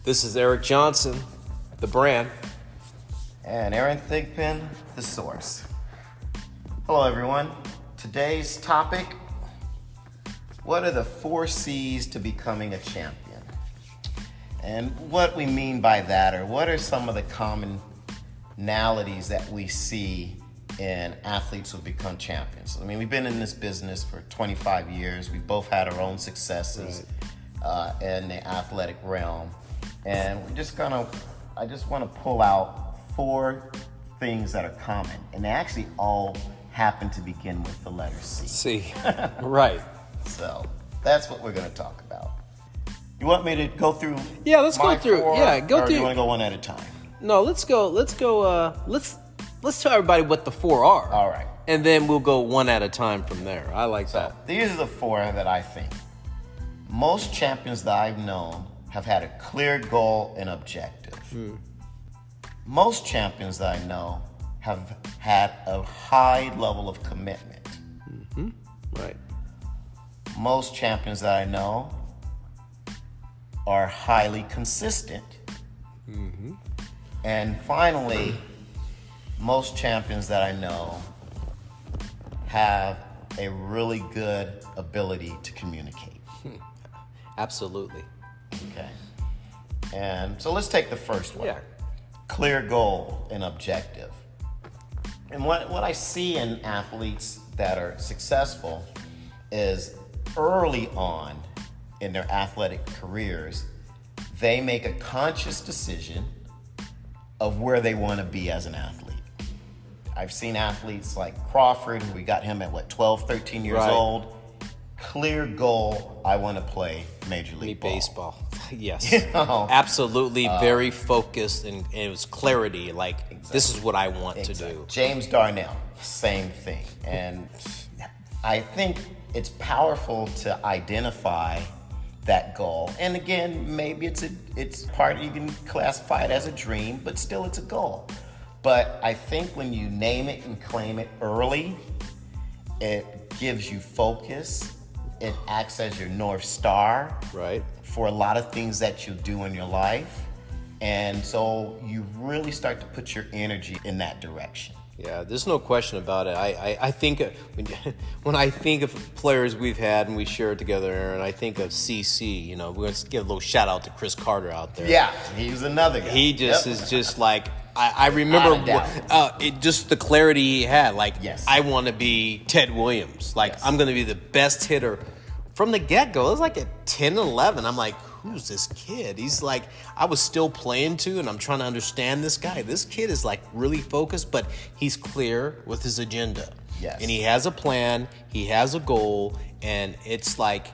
This is Eric Johnson, the brand. And Aaron Thigpen, the source. Hello, everyone. Today's topic, what are the 4 C's to becoming a champion? And what we mean by that, or what are some of the commonalities that we see in athletes who become champions? I mean, we've been in this business for 25 years. We both had our own successes in the athletic realm. And I just want to pull out 4 things that are common. And they actually all happen to begin with the letter C. C. Right. So that's what we're going to talk about. You want me to go through? Yeah, let's my go through. 4, Yeah, go or through. Do you want to go one at a time? No, let's go. Let's tell everybody what the 4 are. All right. And then we'll go one at a time from there. I like that. These are the 4 that I think. Most champions that I've known have had a clear goal and objective. Most champions that I know have had a high level of commitment. Right. Most champions that I know are highly consistent. And finally, most champions that I know have a really good ability to communicate. Absolutely. Okay. And so let's take the first one. Yeah. Clear goal and objective. And what I see in athletes that are successful is early on in their athletic careers, they make a conscious decision of where they want to be as an athlete. I've seen athletes like Crawford, we got him at 12, 13 years old. Clear goal, I want to play Major League Baseball. Yes. You know? Absolutely. Very focused, and it was clarity. Like, this is what I want to do. James Darnell, same thing. And I think it's powerful to identify that goal. And again, maybe it's part, you can classify it as a dream, but still it's a goal. But I think when you name it and claim it early, it gives you focus. It acts as your North Star for a lot of things that you do in your life. And so you really start to put your energy in that direction. Yeah, there's no question about it. I think when I think of players we've had and we shared together, Aaron, I think of CC. You know, we're going to give a little shout out to Chris Carter out there. Yeah, he's another guy. He just is just like, I remember just the clarity he had. Like, I want to be Ted Williams. Like, I'm going to be the best hitter. From the get-go, it was like at 10, 11. I'm like, who's this kid? He's like, I was still playing too, and I'm trying to understand this guy. This kid is like really focused, but he's clear with his agenda. Yes. And he has a plan, he has a goal, and it's like,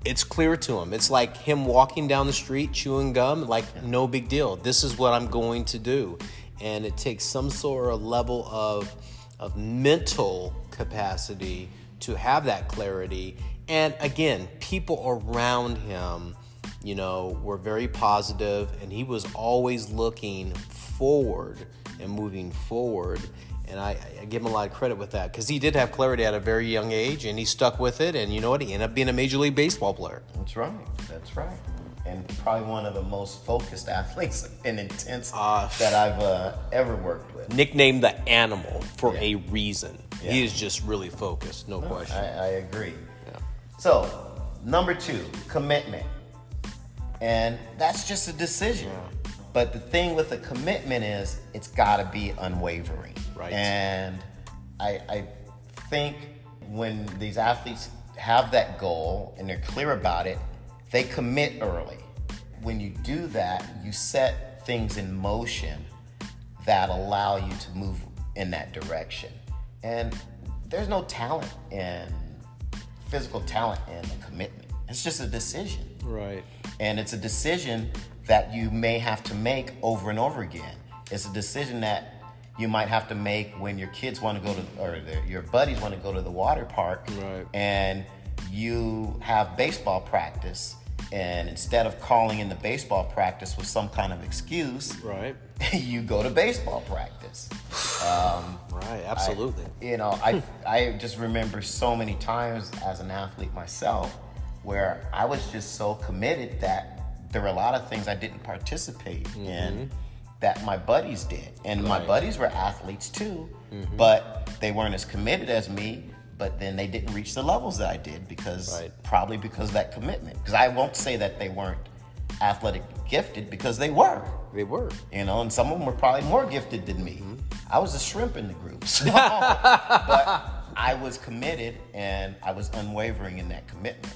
it's clear to him. It's like him walking down the street chewing gum, like no big deal. This is what I'm going to do. And it takes some sort of level of mental capacity to have that clarity. And again, people around him, you know, were very positive, and he was always looking forward and moving forward. And I give him a lot of credit with that, because he did have clarity at a very young age, and he stuck with it. And you know what? He ended up being a Major League Baseball player. That's right. And probably one of the most focused athletes and intense that I've ever worked with. Nicknamed the Animal for a reason. Yeah. He is just really focused, no question. I agree. Yeah. So, number 2, commitment. And that's just a decision. Yeah. But the thing with a commitment is it's got to be unwavering. Right. And I think when these athletes have that goal and they're clear about it, they commit early. When you do that, you set things in motion that allow you to move in that direction. And there's no talent in physical talent in a commitment. It's just a decision. Right. And it's a decision that you may have to make over and over again. It's a decision that you might have to make when your kids want to go to, or your buddies want to go to the water park. Right. And you have baseball practice, and instead of calling in the baseball practice with some kind of excuse, right, you go to baseball practice. Right, absolutely. I just remember so many times as an athlete myself where I was just so committed that there were a lot of things I didn't participate in that my buddies did. And my Right. buddies were athletes too, but they weren't as committed as me. But then they didn't reach the levels that I did probably because of that commitment. Because I won't say that they weren't athletic gifted, because they were. They were. And some of them were probably more gifted than me. I was a shrimp in the group. So, but I was committed and I was unwavering in that commitment.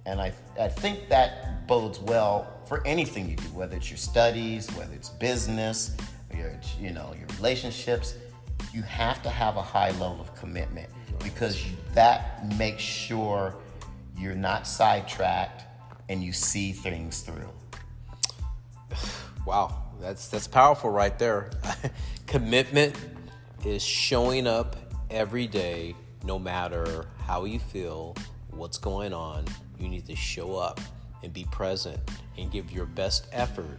And I think that bodes well for anything you do, whether it's your studies, whether it's business, your relationships. You have to have a high level of commitment, because that makes sure you're not sidetracked and you see things through. Wow, that's powerful right there. Commitment is showing up every day, no matter how you feel, what's going on. You need to show up and be present and give your best effort,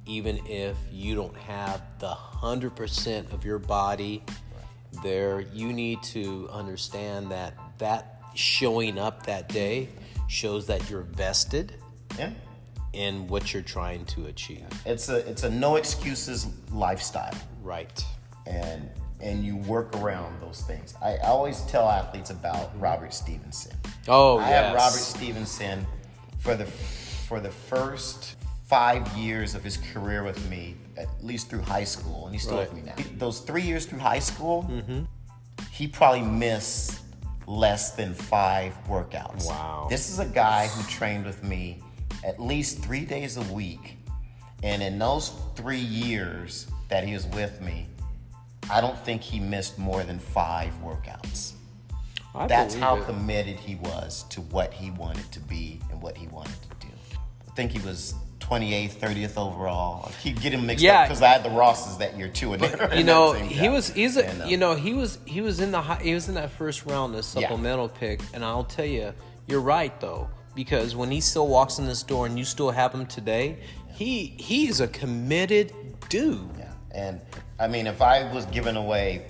even if you don't have the 100% of your body there. You need to understand that showing up that day shows that you're vested in what you're trying to achieve. It's a no excuses lifestyle. Right. And you work around those things. I always tell athletes about Robert Stevenson. Oh, I had Robert Stevenson for the first 5 years of his career with me, at least through high school, and he's still with me now. Those 3 years through high school, he probably missed less than 5 workouts. Wow. This is a guy who trained with me at least 3 days a week, and in those 3 years that he was with me, I don't think he missed more than 5 workouts. That's how committed he was to what he wanted to be and what he wanted to do. I think he was 28th, 30th overall. I keep getting mixed up because I had the Rosses that year too. He was in that first round, the supplemental pick, and I'll tell you, you're right though, because when he still walks in this door and you still have him today, he's a committed dude. Yeah, and I mean, if I was giving away,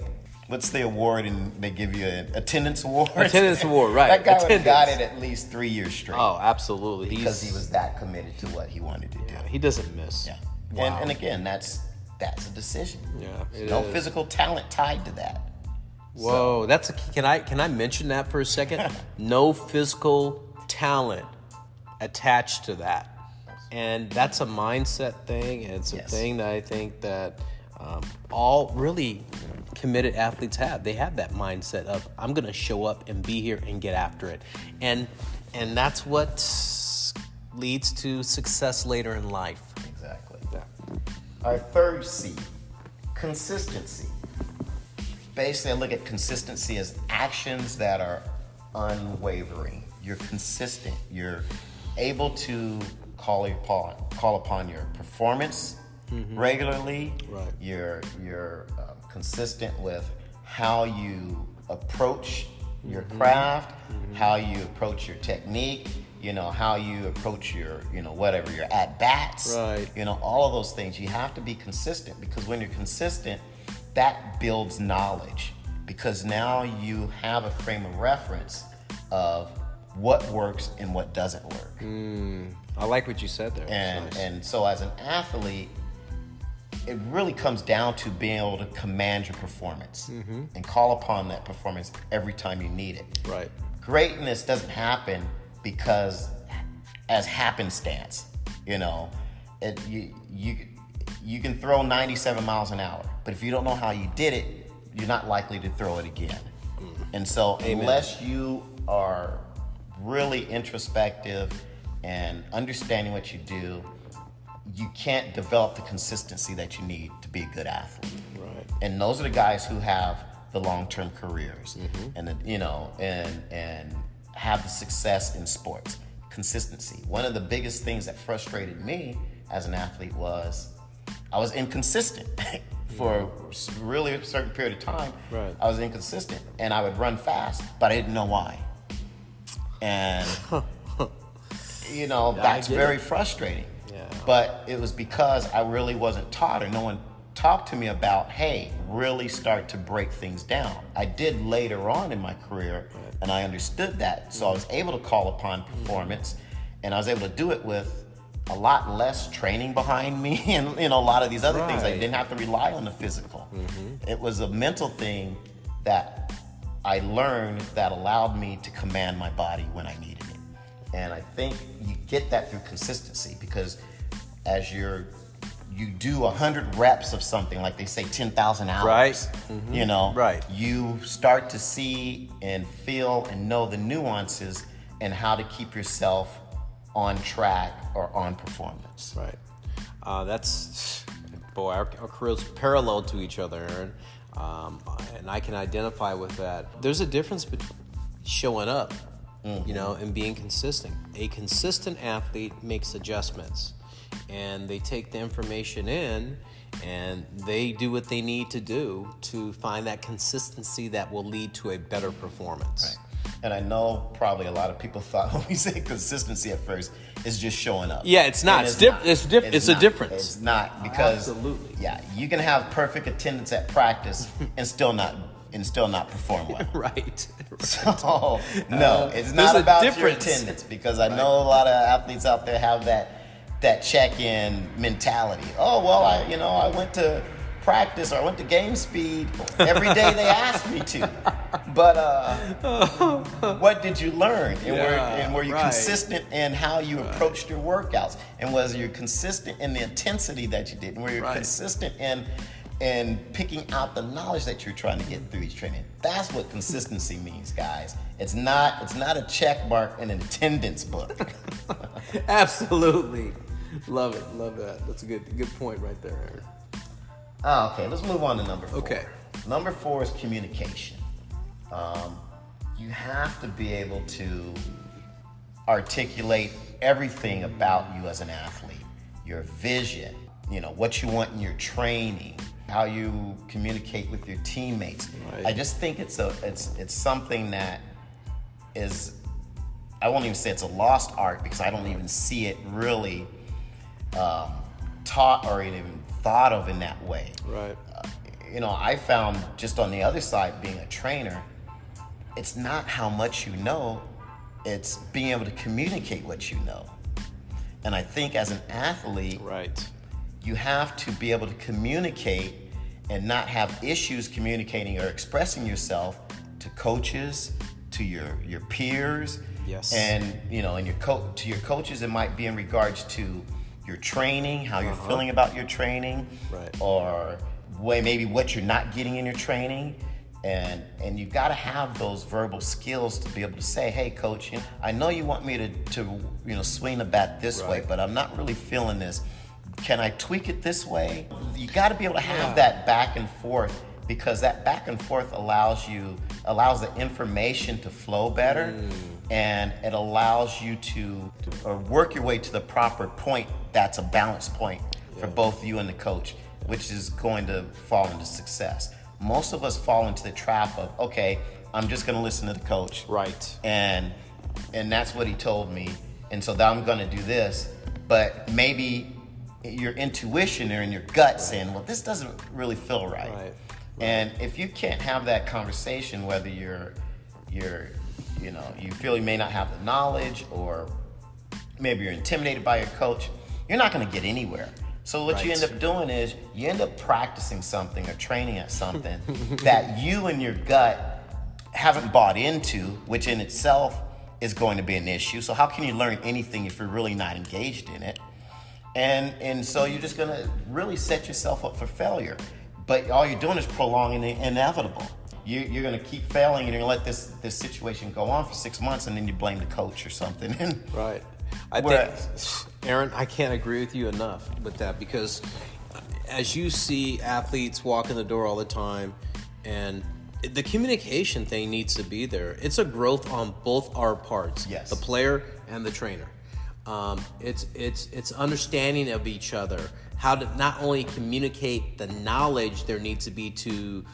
what's the award, and they give you an attendance award? Attendance award, right. That guy would have got it at least 3 years straight. Oh, absolutely. Because he was that committed to what he wanted to do. He doesn't miss. Yeah. Wow. And again, that's a decision. Yeah. There's no physical talent tied to that. Whoa, that's can I mention that for a second? No physical talent attached to that. And that's a mindset thing, and it's a thing that I think that all really committed athletes have. They have that mindset of, I'm going to show up and be here and get after it. And that's what leads to success later in life. Exactly. Yeah. Our third C, consistency. Basically, I look at consistency as actions that are unwavering. You're consistent. You're able to call upon your performance regularly. Right. You're consistent with how you approach your craft, how you approach your technique, how you approach your, whatever, your at-bats. Right. All of those things. You have to be consistent, because when you're consistent, that builds knowledge, because now you have a frame of reference of what works and what doesn't work. I like what you said there. And so as an athlete, it really comes down to being able to command your performance and call upon that performance every time you need it. Right. Greatness doesn't happen because as happenstance. You can throw 97 miles an hour, but if you don't know how you did it, you're not likely to throw it again. And so unless you are really introspective and understanding what you do, you can't develop the consistency that you need to be a good athlete. Right. And those are the guys who have the long-term careers and and have the success in sports. Consistency. One of the biggest things that frustrated me as an athlete was I was inconsistent. For really a certain period of time, I was inconsistent, and I would run fast, but I didn't know why. And that's very frustrating. Yeah. But it was because I really wasn't taught, or no one talked to me about, hey, really start to break things down. I did later on in my career, and I understood that. So I was able to call upon performance, and I was able to do it with a lot less training behind me and a lot of these other things. I Right. didn't have to rely on the physical. It was a mental thing that I learned that allowed me to command my body when I needed it. And I think you get that through consistency, because as you do 100 reps of something, like they say 10,000 hours, Right. Right. you start to see and feel and know the nuances and how to keep yourself on track or on performance. Right. Our careers parallel to each other, Aaron. And I can identify with that. There's a difference between showing up, and being consistent. A consistent athlete makes adjustments, and they take the information in and they do what they need to do to find that consistency that will lead to a better performance. Right. And I know probably a lot of people thought when we say consistency at first is just showing up. Yeah, it's not. And It's a difference. It's not, because Absolutely. Yeah, you can have perfect attendance at practice and still not perform well. Right. So no, it's not there's a about your difference. attendance, because I know a lot of athletes out there have that check-in mentality. Oh well, I went to practice, or I went to game speed every day they asked me to. But what did you learn? And were you right. consistent in how you approached your workouts? And was you consistent in the intensity that you did? And were you consistent in picking out the knowledge that you're trying to get through each training? That's what consistency means, guys. It's not a check mark in an attendance book. Absolutely. Love it. Love that. That's a good point right there, Aaron. Okay, let's move on to number 4. Okay. Number 4 is communication. You have to be able to articulate everything about you as an athlete, your vision, what you want in your training, how you communicate with your teammates. Right. I just think it's something that is, I won't even say it's a lost art, because I don't even see it really taught or even thought of in that way. Right. I found, just on the other side, being a trainer, it's not how much you know, it's being able to communicate what you know. And I think as an athlete, Right. you have to be able to communicate and not have issues communicating or expressing yourself to coaches, to your peers. Yes. And to your coaches, it might be in regards to your training, how you're feeling about your training, Right. or maybe what you're not getting in your training. And you've got to have those verbal skills to be able to say, hey, coach, I know you want me to swing the bat this way, but I'm not really feeling this. Can I tweak it this way? You got to be able to have that back and forth, because that back and forth allows the information to flow better, and it allows you to work your way to the proper point that's a balance point for both you and the coach, which is going to fall into success. Most of us fall into the trap of, okay, I'm just going to listen to the coach. Right. And that's what he told me. And so now I'm going to do this. But maybe your intuition or in your gut saying, well, this doesn't really feel right. Right. And if you can't have that conversation, whether you feel you may not have the knowledge, or maybe you're intimidated by your coach, you're not going to get anywhere. So what you end up doing is you end up practicing something or training at something that you and your gut haven't bought into, which in itself is going to be an issue. So how can you learn anything if you're really not engaged in it? And so you're just going to really set yourself up for failure. But all you're doing is prolonging the inevitable. You're going to keep failing, and you're going to let this situation go on for 6 months, and then you blame the coach or something. Right. I think, Aaron, I can't agree with you enough with that, because as you see athletes walk in the door all the time, and the communication thing needs to be there. It's a growth on both our parts, yes. The player and the trainer. It's understanding of each other, how to not only communicate the knowledge there needs to be to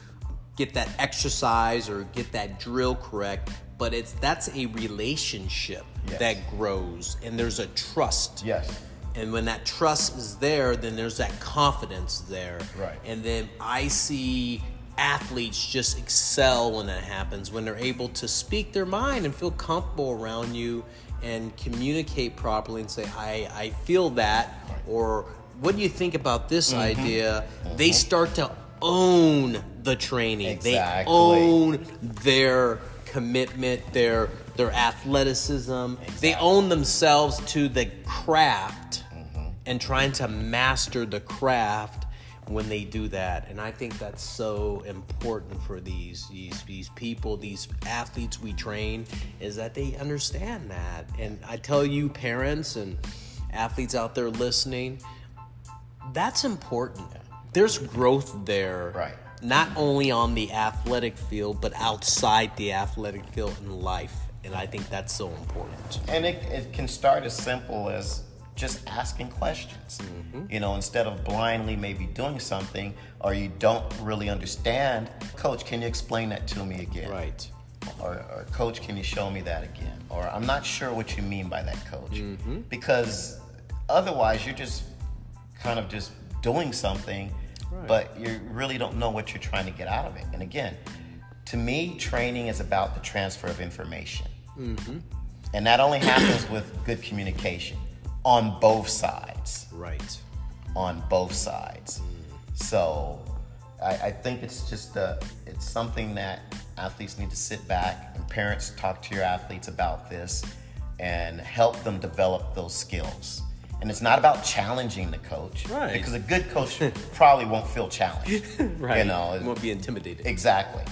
get that exercise or get that drill correct, but that's a relationship that grows, and there's a trust. Yes. And when that trust is there, then there's that confidence there. Right. And then I see athletes just excel when that happens, when they're able to speak their mind and feel comfortable around you and communicate properly and say, I feel that, or what do you think about this idea? They start to own the training. Exactly. They own their commitment, their athleticism. They own themselves to the craft and trying to master the craft when they do that. And I think that's so important for these people, these athletes we train, is that they understand that. And I tell you, parents and athletes out there listening, that's important. There's growth there. Right. Not only on the athletic field, but outside the athletic field in life. And I think that's so important. And it can start as simple as just asking questions. You know, instead of blindly maybe doing something, or you don't really understand, Coach, can you explain that to me again? Right. Or Coach, can you show me that again? Or I'm not sure what you mean by that, Coach. Because otherwise you're just kind of just doing something, but you really don't know what you're trying to get out of it. And again, to me, training is about the transfer of information. And that only happens with good communication on both sides. Right. On both sides. So I think it's just it's something that athletes need to sit back, and parents talk to your athletes about this and help them develop those skills. And it's not about challenging the coach. Right. Because a good coach probably won't feel challenged. Right. You know, Won't be intimidated. Exactly.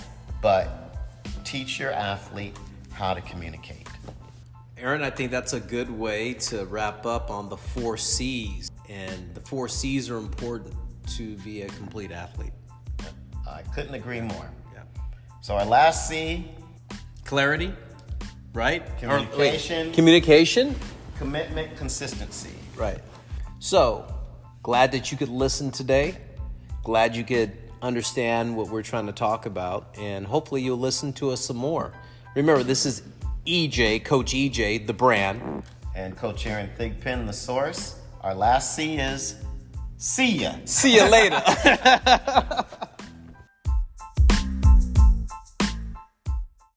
But teach your athlete how to communicate. Aaron, I think that's a good way to wrap up on the 4 C's. And the 4 C's are important to be a complete athlete. I couldn't agree more. Yeah. So our last C, Clarity, right? Communication. Communication. commitment, consistency. Right. So, glad that you could listen today. Glad you could understand what we're trying to talk about. And hopefully you'll listen to us some more. Remember, this is EJ, Coach EJ, the brand. And Coach Aaron Thigpen, the source. Our last C is see ya. See you later.